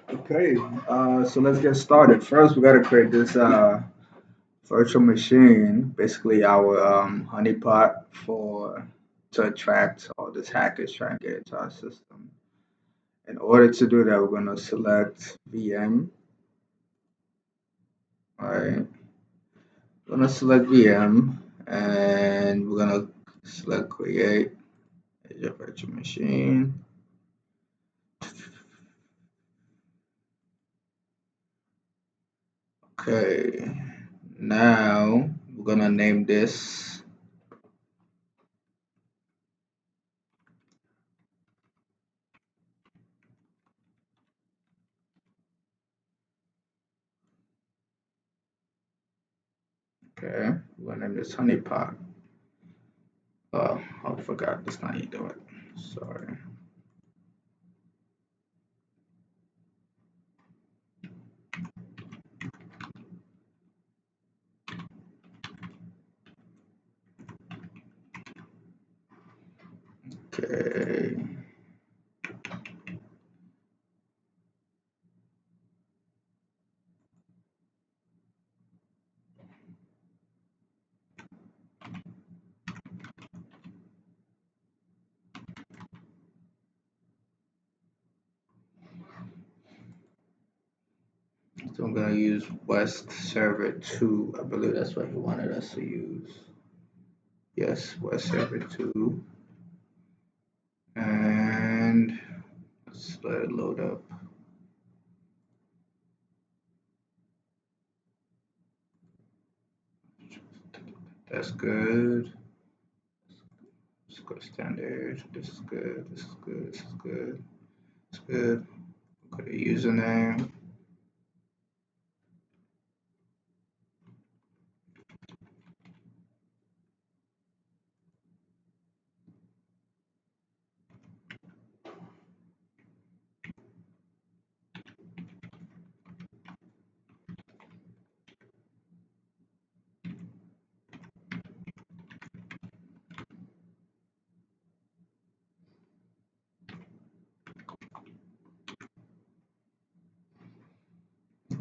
Okay, so let's get started. First, we got to create this virtual machine, basically our honeypot for to attract all these hackers trying to get into our system. In order to do that, we're going to select VM. All right, we're going to select VM, and we're going to select create Azure virtual machine. Okay, now we're going to name this. Okay, we're gonna name this honeypot. Oh, I forgot that's not how you do it. Sorry. Okay. So I'm gonna use West Server 2. I believe that's what he wanted us to use. Yes, West Server 2. And let's let it load up. That's good. Let's go standard. This is good. This is good. This is good. It's good. Go to username.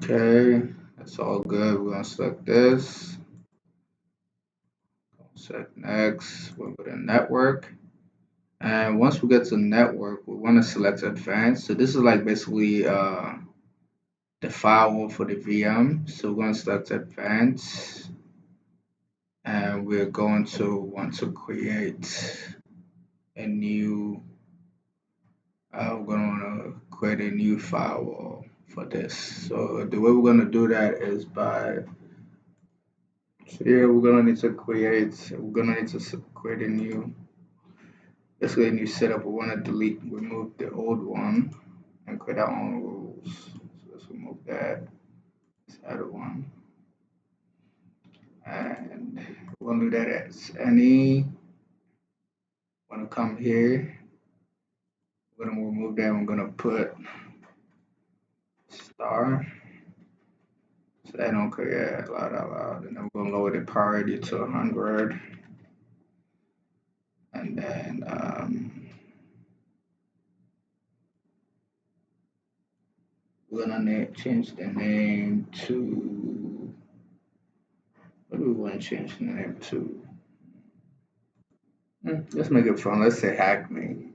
Okay, that's all good. We're gonna select this. Select next. We'll go to network. And once we get to network, we want to select advanced. So this is like basically the firewall for the VM. So we're going to select advanced, and we're going to want to create a new. We're going to want to create a new firewall for this. So the way we're going to do that is by here we're going to need to create. We're going to need to create a new. Basically, a new setup. We want to remove the old one and create our own rules. So let's remove that. Let's add one. And we'll do that as any. Want to come here. We're going to remove that. We're going to put star. So that don't create loud. And then we're going to lower the priority to 100. And then we're going to change the name to. What do we want to change the name to? Let's make it fun. Let's say hack me.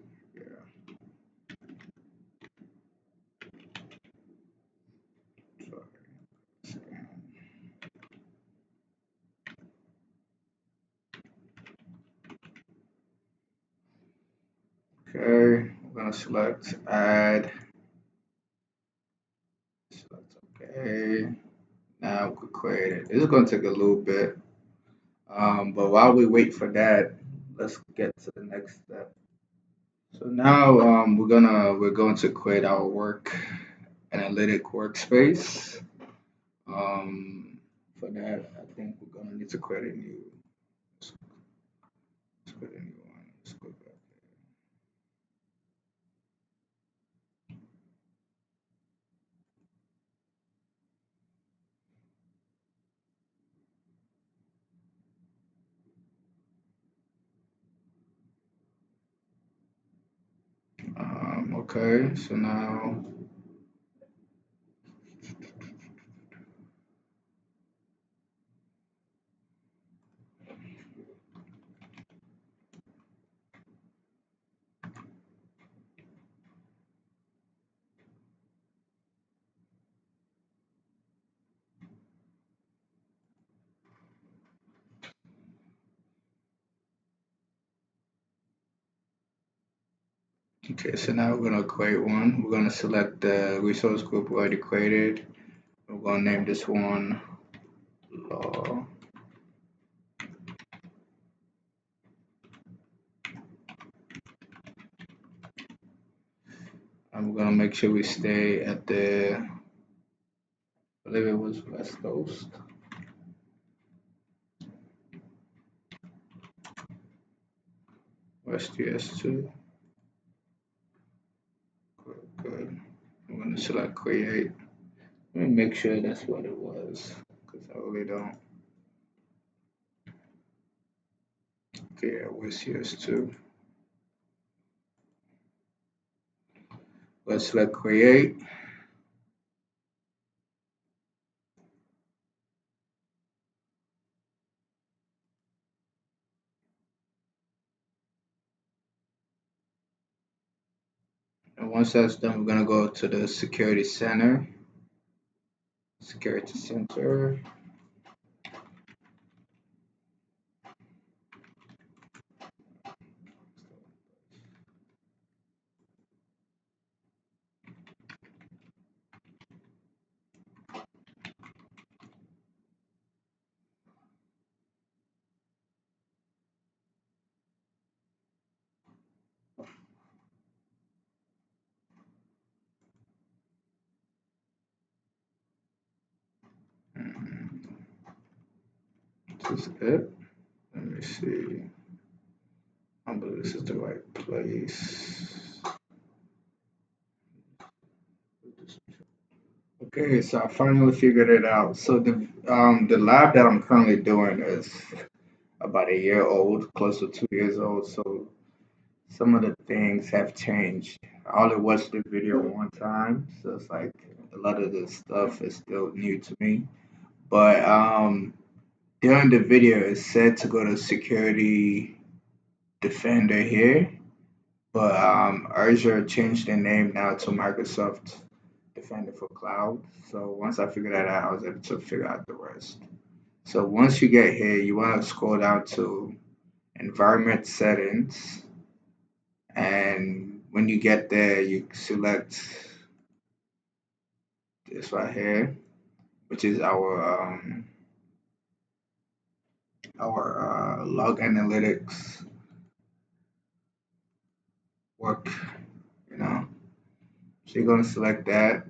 Okay, we're gonna select add. Select okay. Now we could create it. This is gonna take a little bit. But while we wait for that, let's get to the next step. So now we're going to create our work analytic workspace. For that, I think we're gonna need to create a new. Let's create a new one. Let's go back. Okay, so now Okay, so now we're gonna create one. We're gonna select the resource group we already created. We're gonna name this one law. And we're gonna make sure we stay at the, I believe it was West Coast. West US2. Good. I'm gonna select create. Let me make sure that's what it was, because I really don't. Okay, West US2. Let's select create. And once that's done, we're gonna go to the security center. Security center. This is it. Let me see. I believe this is the right place. Okay, so I finally figured it out. So the lab that I'm currently doing is about a year old, close to 2 years old. So some of the things have changed. I only watched the video one time, so it's like a lot of the stuff is still new to me. But during the video, it said to go to security defender here, but Azure changed their name now to Microsoft Defender for Cloud. So once I figured that out, I was able to figure out the rest. So once you get here, you want to scroll down to environment settings. And when you get there, you select this right here, which is our log analytics work, you know. So you're gonna select that.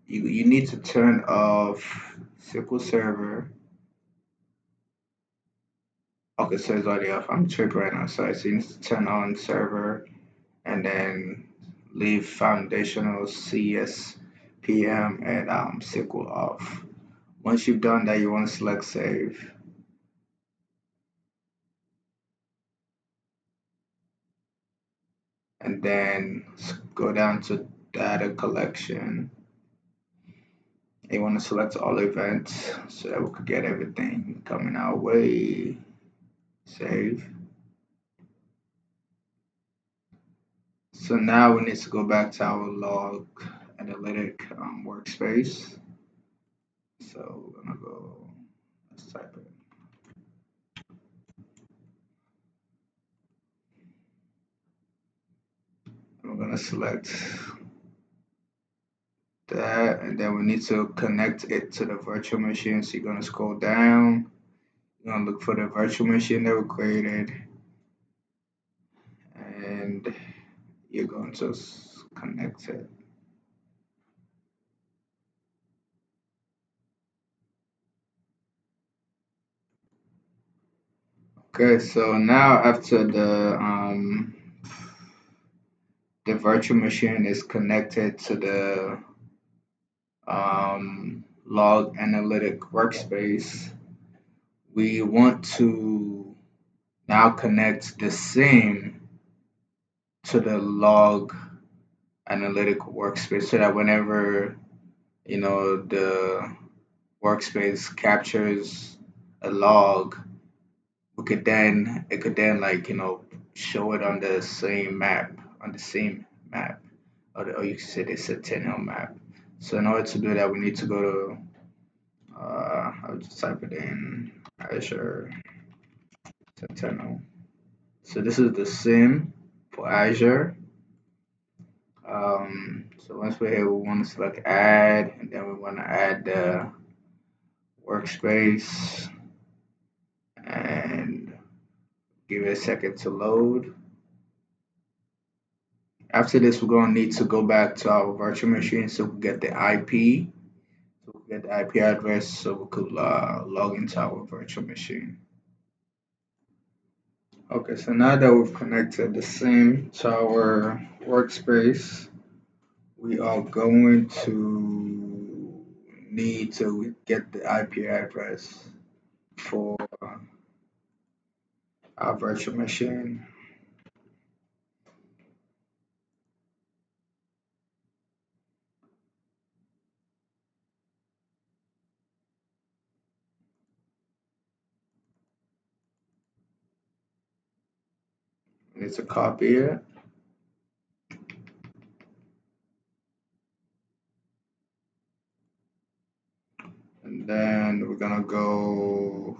You need to turn off SQL Server. Okay, so it's already off. I'm tripping right now. Sorry. So you need to turn on server and then leave foundational CSPM and SQL off. Once you've done that, you want to select save. And then go down to data collection. You want to select all events so that we could get everything coming our way. Save. So now we need to go back to our log analytic workspace. So we're gonna go, let's type it. And we're gonna select that, and then we need to connect it to the virtual machine. So you're gonna scroll down, you're gonna look for the virtual machine that we created, and you're going to connect it. Okay, so now after the virtual machine is connected to the log analytic workspace, we want to now connect the SIEM to the log analytic workspace so that whenever the workspace captures a log, we could then it could then like show it on the same map, or you could say the Sentinel map. So in order to do that, we need to go to I'll just type it in Azure Sentinel. So this is the SIEM for Azure. So once we're here, we want to select add, and then we want to add the workspace and give it a second to load. After this, we're going to need to go back to our virtual machine so we get the IP. So we get the IP address so we could log into our virtual machine. Okay, so now that we've connected the SIEM to our workspace, we are going to need to get the IP address for our virtual machine. We need to copy it. And then we're gonna go,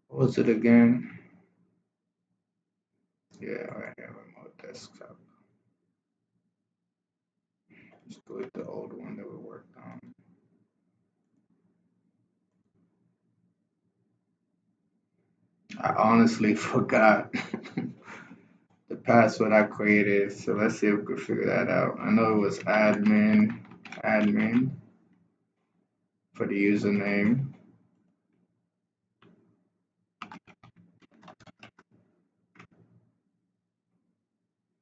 what was it again? Yeah, right here, remote desktop. Just go with the old one that we worked on. I honestly forgot the password I created, so let's see if we can figure that out. I know it was admin for the username.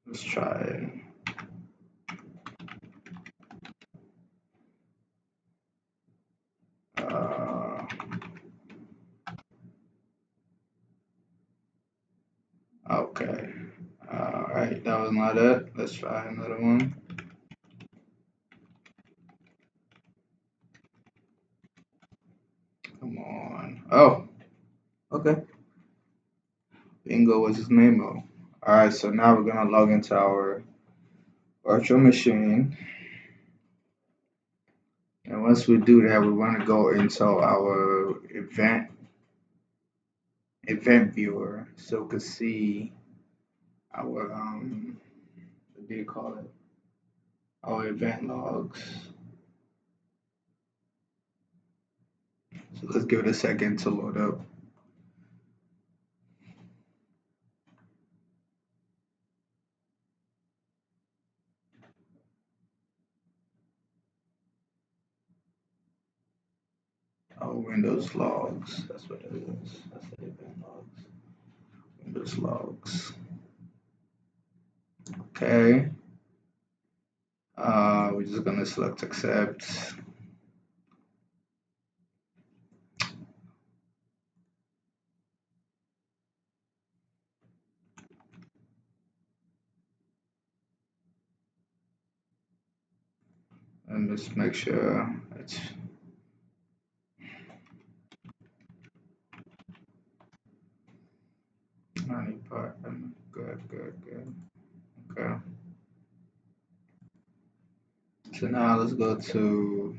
Let's try it. Uh, okay. Alright, that was not it. Let's try another one. Come on. Oh, okay. Bingo was his name. Alright, so now we're gonna log into our virtual machine. And once we do that, we want to go into our event viewer so we can see our what do you call it? Our event logs. So let's give it a second to load up. Our Windows logs. That's what it is. That's the event logs. Windows logs. Okay. We're just gonna select accept. And just make sure it's honey pot. Good. Okay. So now let's go to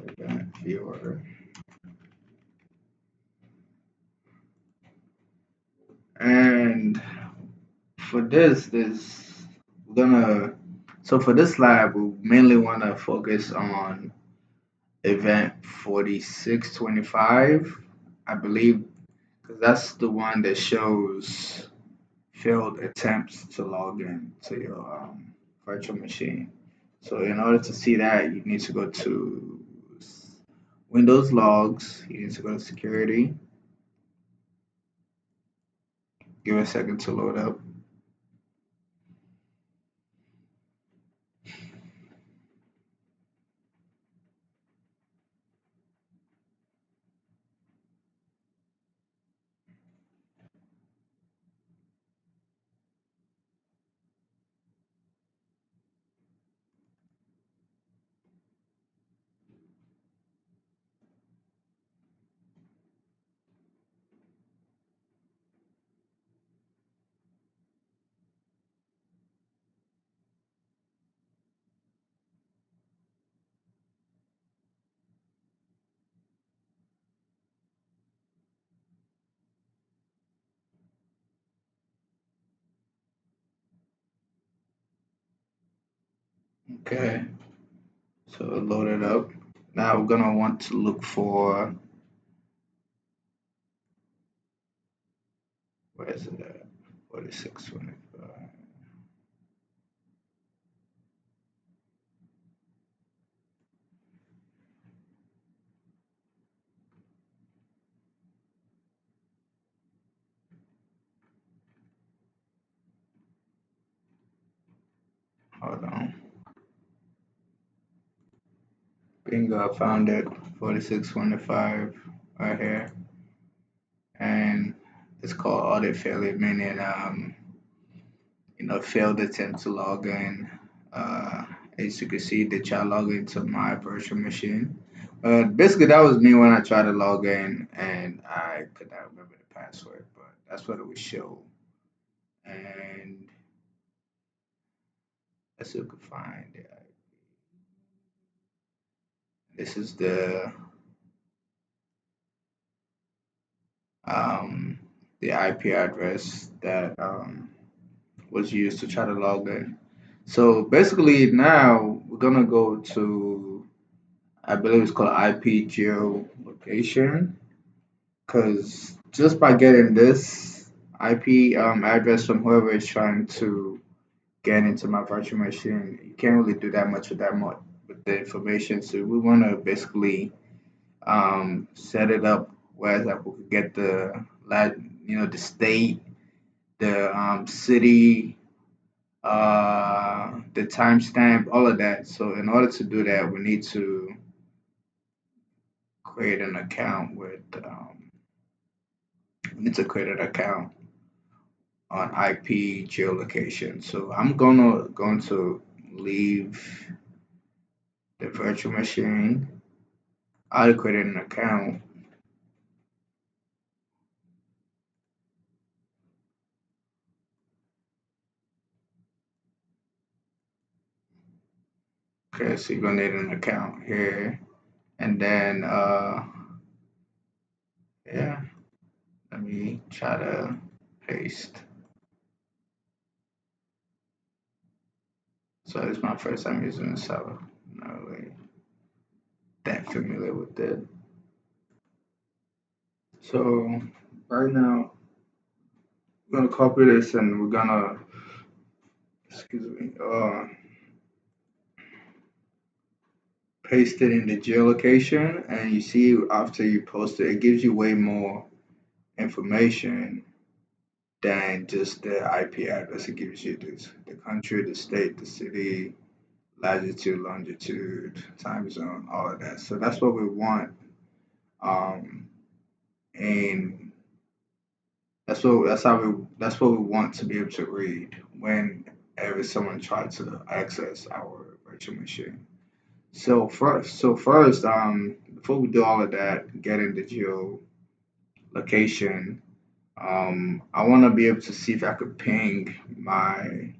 event viewer. And for we're gonna so for this lab we mainly want to focus on event 4625, I believe, because that's the one that shows failed attempts to log in to your virtual machine. So in order to see that, you need to go to Windows logs, you need to go to security, give it a second to load up. Okay, so load it up. Now we're gonna want to look for, where is it at? 4625. Hold on. Bingo, I found it. 4625 right here. And it's called audit failure, meaning failed attempt to log in. Uh, as you can see, they try to log into my virtual machine. Basically, that was me when I tried to log in and I could not remember the password, but that's what it would show. And let's see if we can find it. This is um, the IP address that was used to try to log in. So basically, now we're gonna go to, I believe it's called IP geolocation, because just by getting this IP address from whoever is trying to get into my virtual machine, you can't really do that much with with the information. So we want to basically set it up where like we could get the state, the city, the timestamp, all of that. So in order to do that, we need to create an account with we need to create an account on IP geolocation. So I'm going to leave the virtual machine. I'll create an account. Okay, so you're gonna need an account here, and then yeah, let me try to paste. So it's my first time using this, so I'm not really that familiar with it. So right now, we're gonna copy this and we're gonna, excuse me, paste it in the geolocation. And you see, after you post it, it gives you way more information than just the IP address. It gives you the country, the state, the city, latitude, longitude, time zone, all of that. So that's what we want. Um, and that's what we want to be able to read whenever someone tries to access our virtual machine. So first, before we do all of that, get into geolocation, I want to be able to see if I could ping my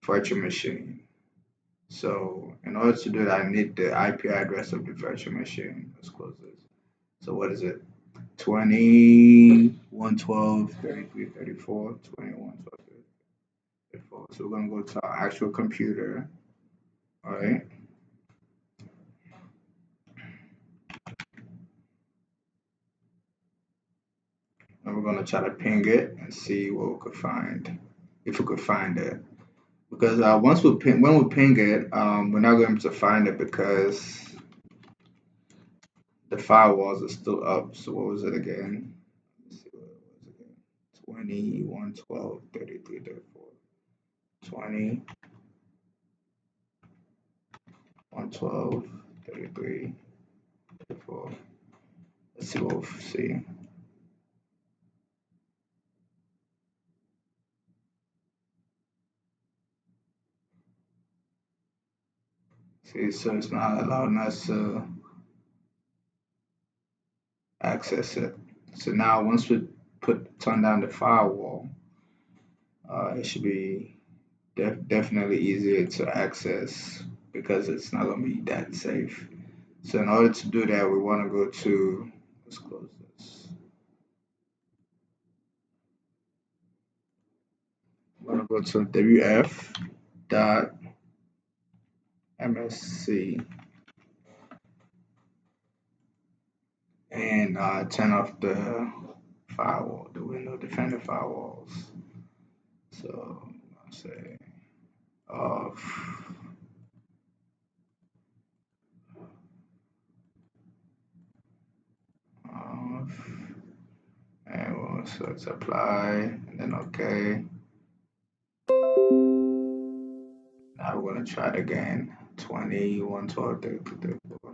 virtual machine. So in order to do that, I need the IP address of the virtual machine. Let's close this. So what is it? 21123334 211234. So we're gonna go to our actual computer. All right. And we're gonna try to ping it and see what we could find. If we could find it. Because when we ping it, we're not going to find it because the firewalls are still up. So what was it again? Let's see what it was again. 21123334. 20 112 33 34. Let's see what we see. See, so it's not allowing us to access it. So now once we turn down the firewall, it should be definitely easier to access because it's not going to be that safe. So in order to do that, we want to go to, let's close this. We want to go to wf dot MSC, and turn off the firewall, the window defender firewalls. So I'll say off, off, and we'll select apply, and then okay. Now we're gonna try it again. 20, 112, 32, 34.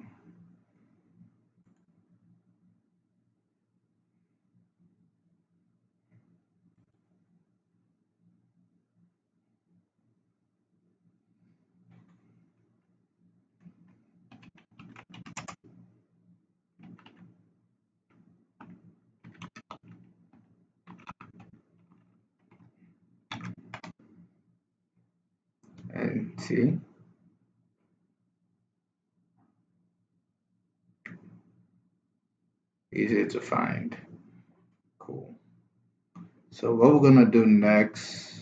And see, easier to find. Cool. So what we're gonna do next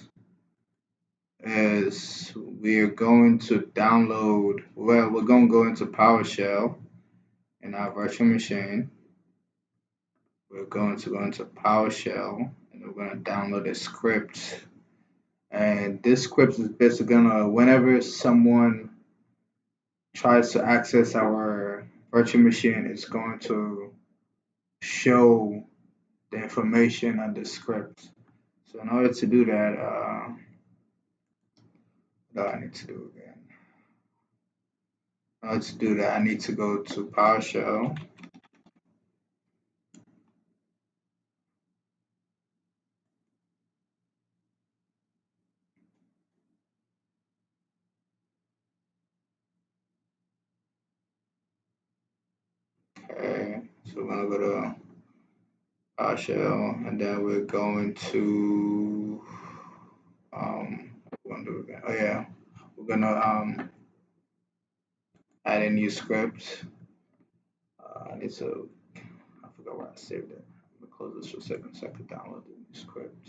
is we're going to download, well, we're gonna go into PowerShell in our virtual machine. We're going to go into PowerShell and we're gonna download a script. And this script is basically gonna, whenever someone tries to access our virtual machine, it's going to show the information on the script. So in order to do that, what do I need to do again? In order to do that, I need to go to PowerShell. Okay, so we're gonna go to PowerShell, and then we're going to what we're gonna do again? Oh yeah, we're gonna add a new script. I need to. I forgot where I saved it. I'm gonna close this for a second so I can download the new script.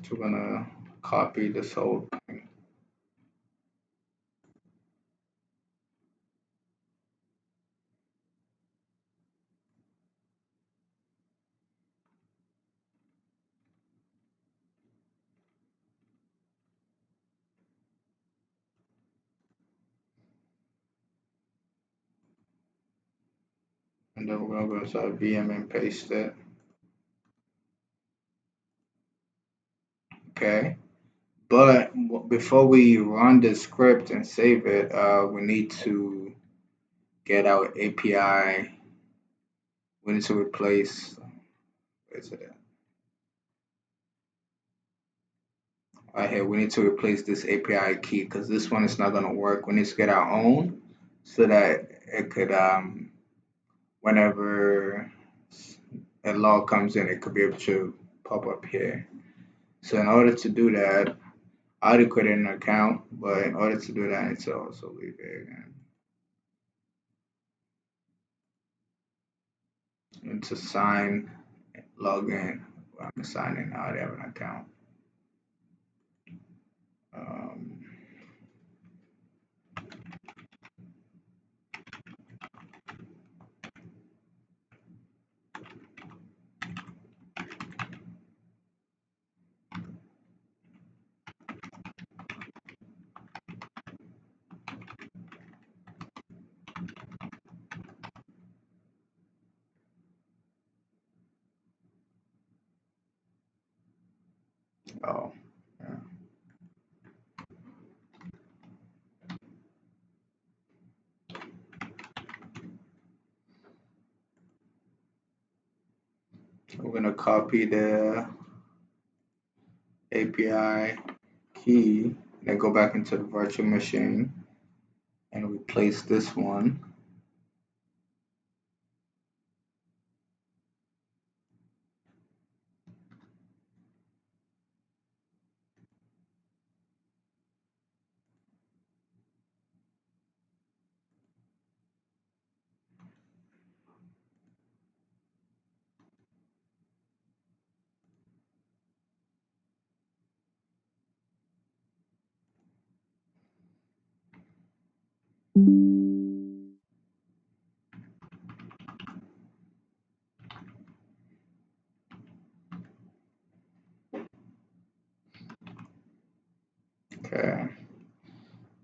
So we're gonna copy this whole thing. And then we're gonna go inside VM and paste it. Okay. But before we run the script and save it, we need to get our API. We need to replace, where's it at? Right here, we need to replace this API key because this one is not going to work. We need to get our own so that it could, whenever a log comes in, it could be able to pop up here. So in order to do that, I already created an account, but in order to do that, I need to also leave it again. And to sign, log in. I'm signing. I already have an account. Um, oh, yeah. We're gonna copy the API key, then go back into the virtual machine and replace this one. Okay.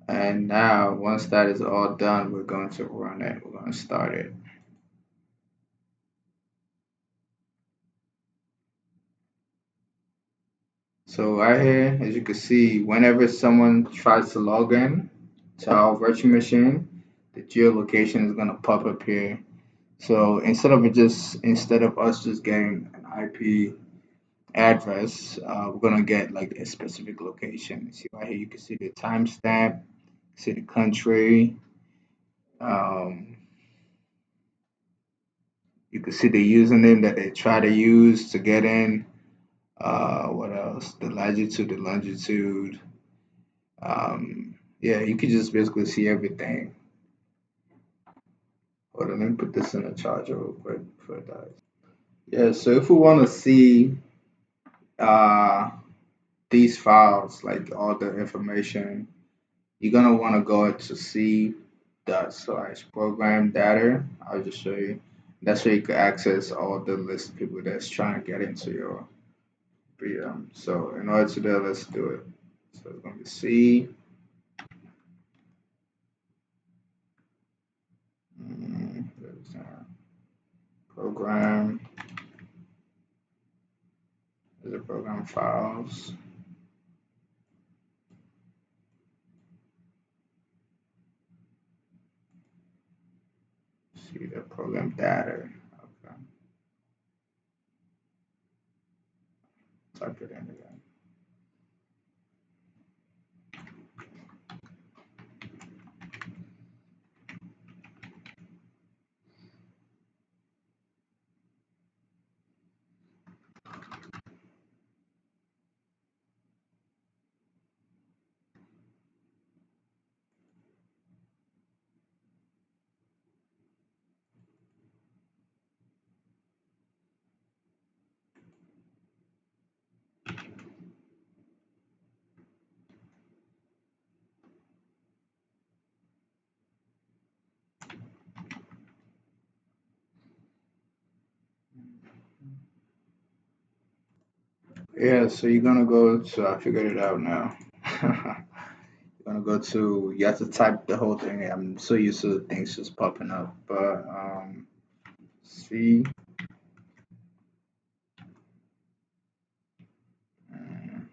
And now, once that is all done, we're going to run it. We're going to start it. So right here, as you can see, whenever someone tries to log in to our virtual machine, the geolocation is going to pop up here. So instead of us just getting an IP address, we're gonna get like a specific location. See right here, you can see the timestamp, see the country, um, you can see the username that they try to use to get in. What else? The latitude, the longitude. Yeah, you can just basically see everything. Hold on, let me put this in a charger real quick before it dies. Yeah, so if we want to see uh, these files, like all the information, you're gonna want to go to c./program data. I'll just show you. That's where you can access all the list of people that's trying to get into your VM. So in order to do that, let's do it. So it's gonna be C. There's, program. There's a program files. See the program data. Okay. Type it in again. Yeah, so you're gonna go to, I figured it out now. You're gonna go to, you have to type the whole thing. I'm so used to things just popping up, but C, mm,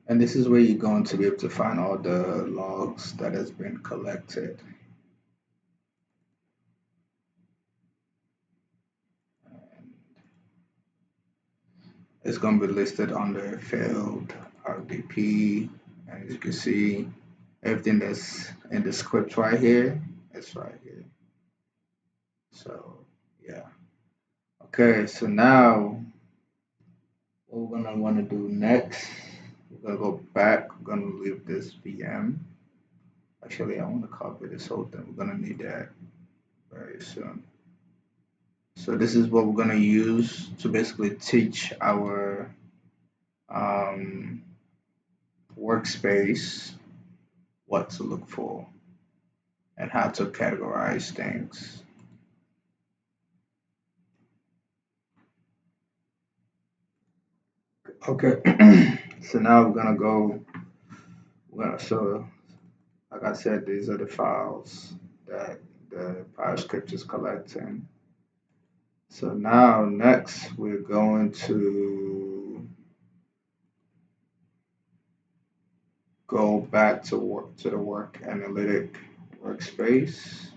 and this is where you're going to be able to find all the logs that has been collected. It's going to be listed under failed RDP, and as you can see, everything that's in the script right here, it's right here. So yeah. Okay, so now what we're gonna want to do next, we're gonna go back. We're gonna leave this VM. Actually, I want to copy this whole thing. We're gonna need that very soon. So this is what we're gonna use to basically teach our um, workspace what to look for and how to categorize things. Okay, so now we're gonna go. So like I said, these are the files that the PowerScript is collecting. So now next we're going to go back to the work analytic workspace.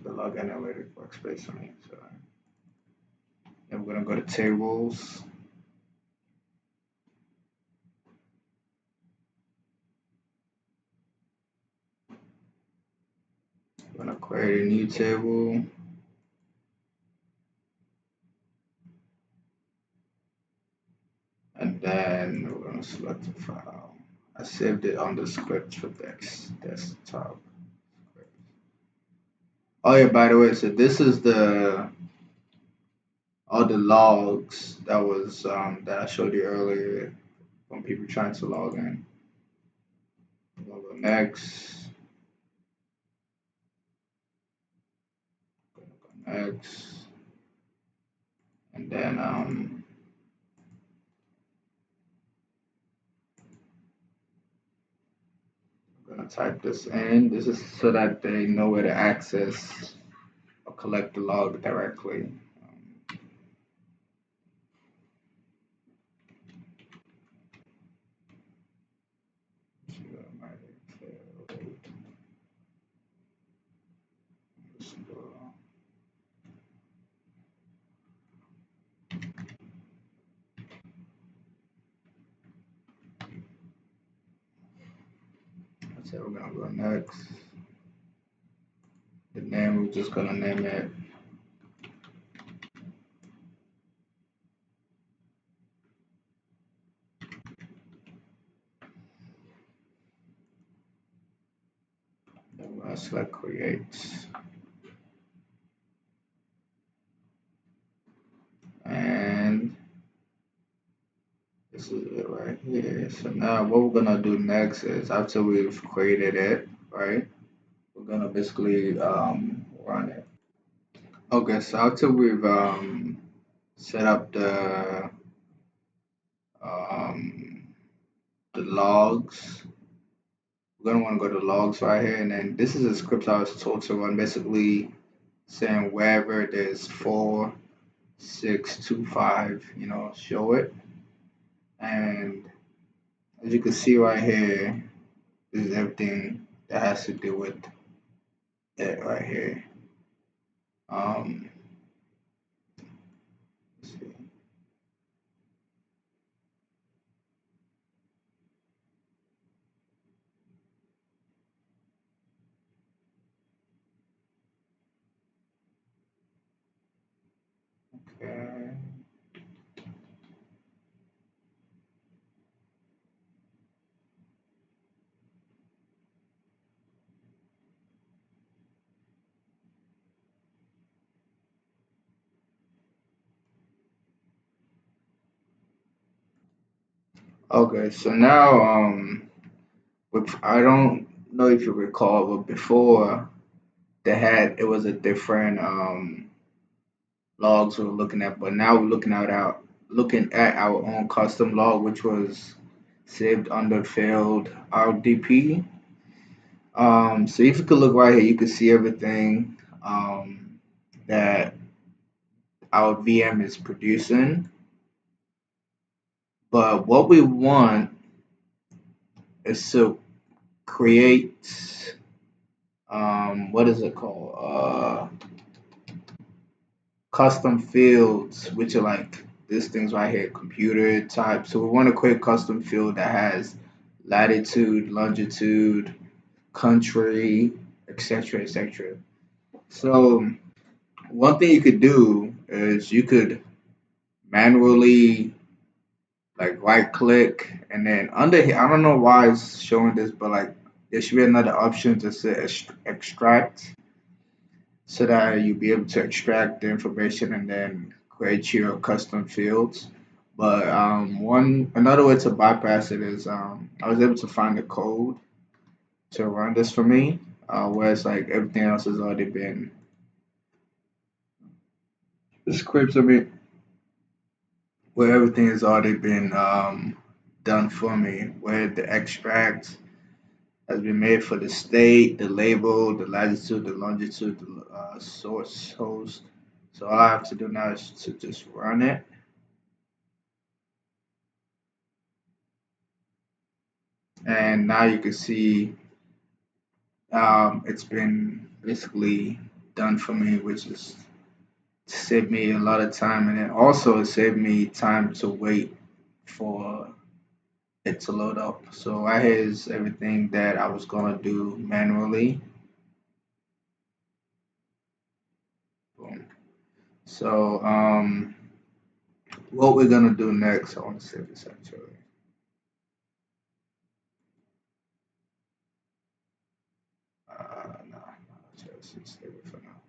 The log analytic workspace, I mean, so then we're gonna go to tables. We're gonna create a new table. and then we're gonna select the file. I saved it on the script for desktop. Oh yeah, by the way, so this is the all the logs that was that I showed you earlier when people trying to log in. We'll go next, next, and then I'm gonna type this in. This is so that they know where to access or collect the log directly. So we're gonna go next. The name, we're just gonna name it. Then we're gonna select create. And this is it right here. So now what we're gonna do next is after we've created it, right? We're gonna basically run it. Okay, so after we've set up um, the logs, we're gonna want to go to logs right here, and then this is a script I was told to run, basically saying wherever there's 4, 6, 2, 5, show it. And as you can see right here, this is everything that has to do with it right here. Um, let's see. Okay. Okay, so now I don't know if you recall, but before it was a different logs we were looking at, but now we're looking at our own custom log, which was saved under failed RDP. So if you could look right here, you could see everything that our VM is producing. But what we want is to create what is it called? Custom fields, which are like these things right here, computer type. So we want to create a custom field that has latitude, longitude, country, etc., etc. So one thing you could do is you could manually like right click and then under here, I don't know why it's showing this, but like there should be another option to say extract so that you'll be able to extract the information and then create your custom fields. But one another way to bypass it is I was able to find the code to run this for me, whereas like everything else has already been the scripts. I mean, where everything has already been done for me, where the extract has been made for the state, the label, the latitude, the longitude, the source host. So all I have to do now is to just run it. And now you can see it's been basically done for me, which is saved me a lot of time, and it also saved me time to wait for it to load up. So right here is everything that I was gonna do manually. Boom. So what we're gonna do next, I want to save this actually. No, just save it for now.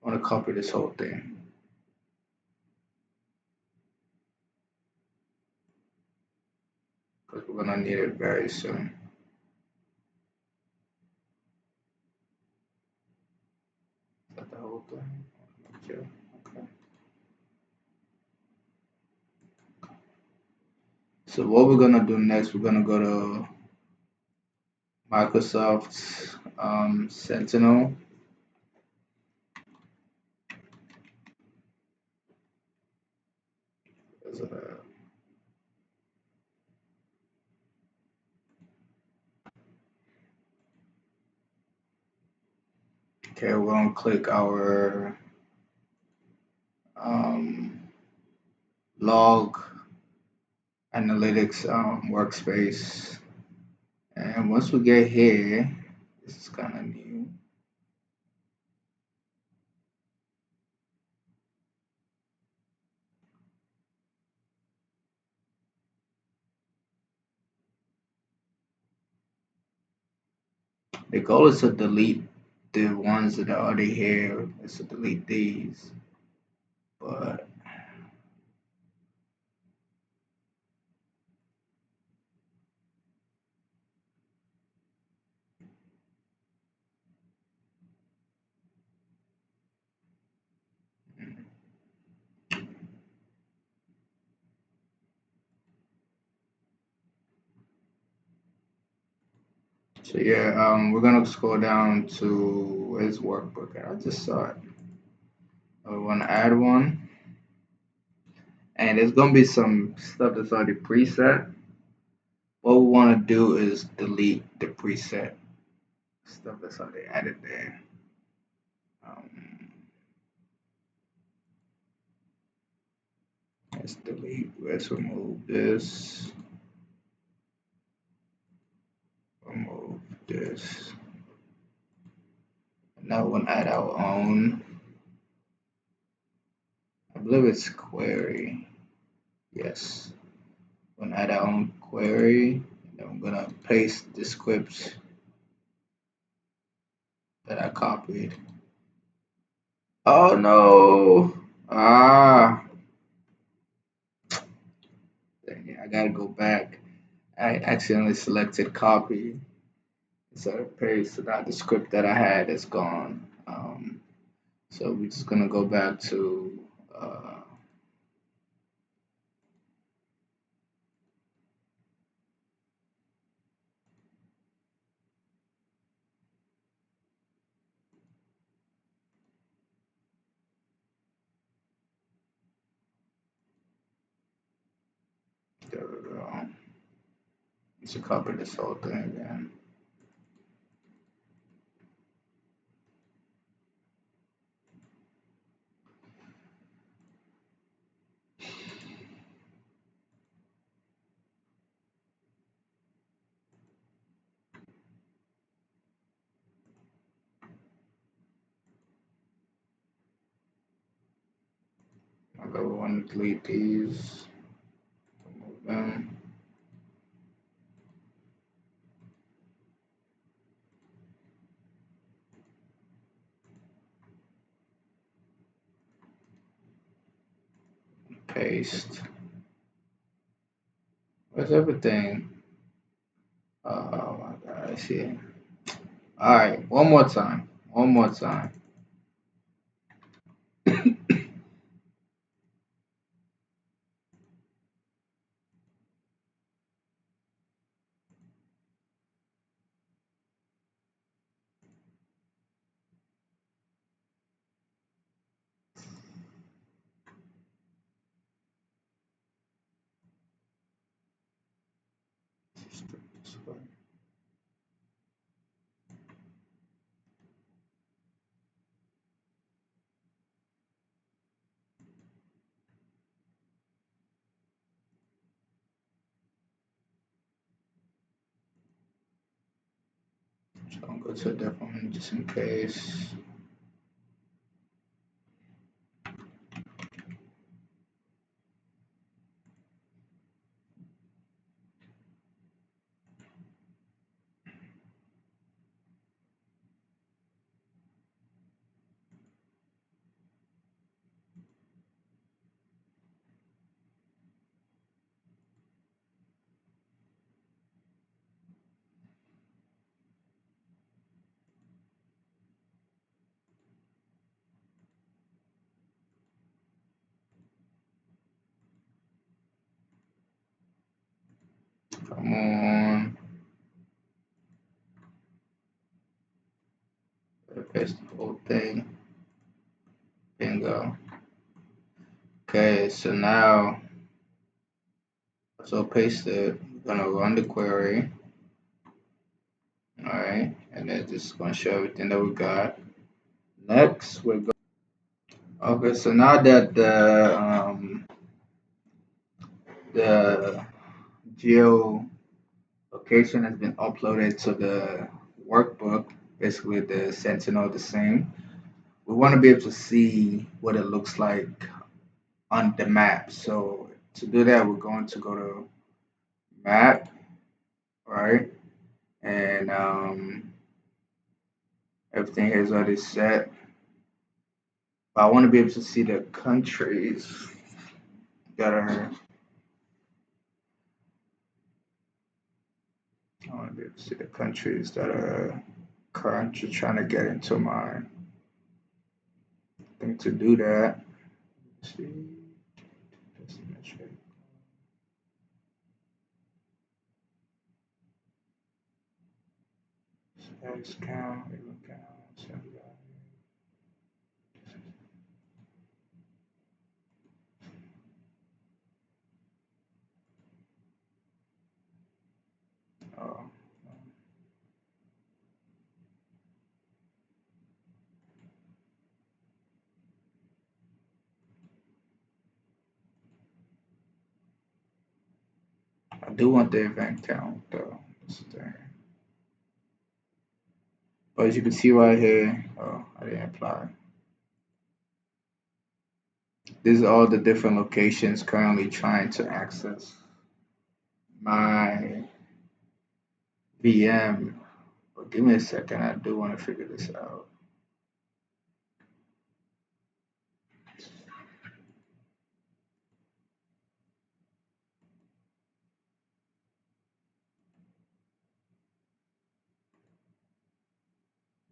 I want to copy this whole thing because we're gonna need it very soon. Is that the whole thing? Okay. Okay. So what we're gonna do next, we're gonna go to Microsoft's Sentinel. Okay, we're gonna click our um, log analytics workspace, and once we get here, this is kind of new. The goal is to delete the ones that are already here. Is to delete these, but so yeah, we're gonna scroll down to where's workbook. I just saw it. We want to add one, and there's gonna be some stuff that's already preset. What we want to do is delete the preset stuff that's already added there. Um, let's delete. Let's remove this. Remove this. Now we're gonna add our own. I believe it's query. Yes. We're gonna add our own query. And then we're gonna paste the scripts that I copied. Oh no! Ah, dang it, I gotta go back. I accidentally selected copy instead of paste, so now the script that I had is gone. So we're just gonna go back to there we go. You should copy this whole thing again. I go want to delete these, remove them, paste. Where's everything? Oh my god, I see it. Alright, one more time. One more time. So I'm gonna go to a different one just in case. paste the whole thing. Bingo. Okay, so now so paste it. We're gonna run the query. Alright, and then just gonna show everything that we got. Next, we're going. Okay, so now that the geolocation has been uploaded to the workbook, basically the Sentinel, the same. We want to be able to see what it looks like on the map. So to do that, we're going to go to map, right? And everything here is already set. But I want to be able to see the countries that are. I want to be able to see the countries that are currently trying to get into my thing. To do that, let's see. Space count, even count, oh, I do want the event count though. But as you can see right here, oh, I didn't apply. These are all the different locations currently trying to access my VM. But give me a second, I do want to figure this out.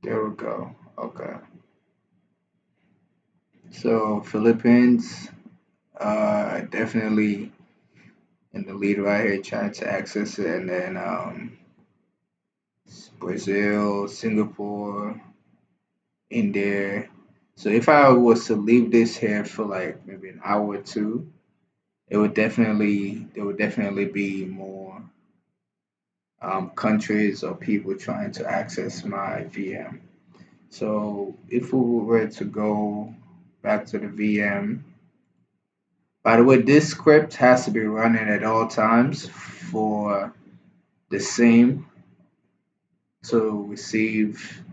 There we go. Okay. So Philippines, definitely in the lead right here, trying to access it, and then Brazil, Singapore, in there. So if I was to leave this here for like maybe an hour or two, there would definitely be more countries or people trying to access my VM. So if we were to go back to the VM, by the way, this script has to be running at all times for the same to receive,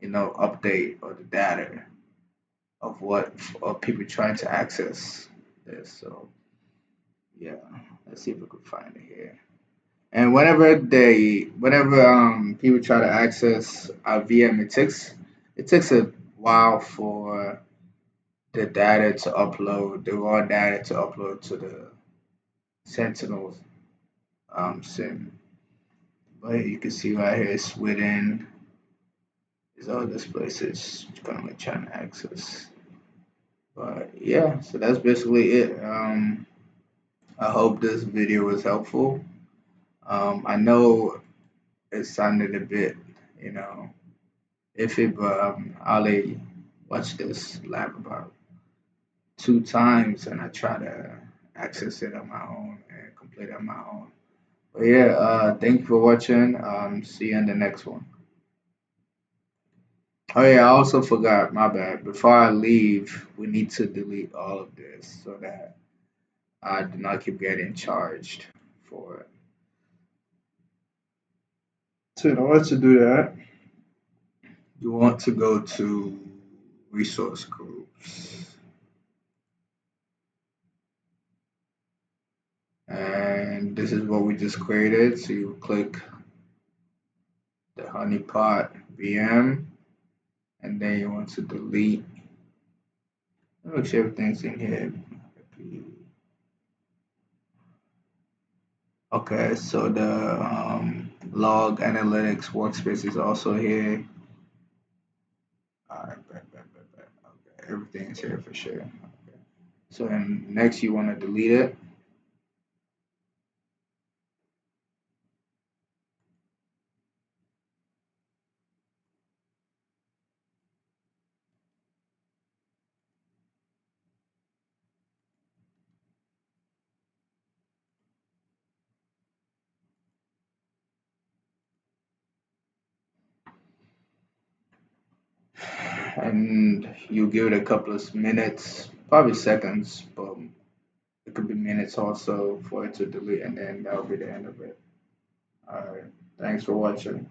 update or the data of what of people trying to access this. So yeah, let's see if we can find it here. And whenever people try to access our VM, it takes a while for the data to upload, the raw data to upload to the Sentinel SIEM. But you can see right here, Sweden is all this places currently trying to access. But yeah, so that's basically it. I hope this video was helpful. I know it sounded a bit, you know, iffy, but I only watched this lab about 2 times, and I try to access it on my own and complete it on my own. But yeah, thank you for watching. See you in the next one. Oh yeah, I also forgot. My bad. Before I leave, we need to delete all of this so that I do not keep getting charged for it. So in order to do that, you want to go to resource groups. And this is what we just created. So you click the honeypot VM, and then you want to delete. Make sure everything's in here. Okay, so the log analytics workspace is also here. All right, okay, everything is here for sure. Okay. So then next you want to delete it. and you give it a couple of minutes, probably seconds, but it could be minutes also for it to delete, and then that'll be the end of it. All right. Thanks for watching.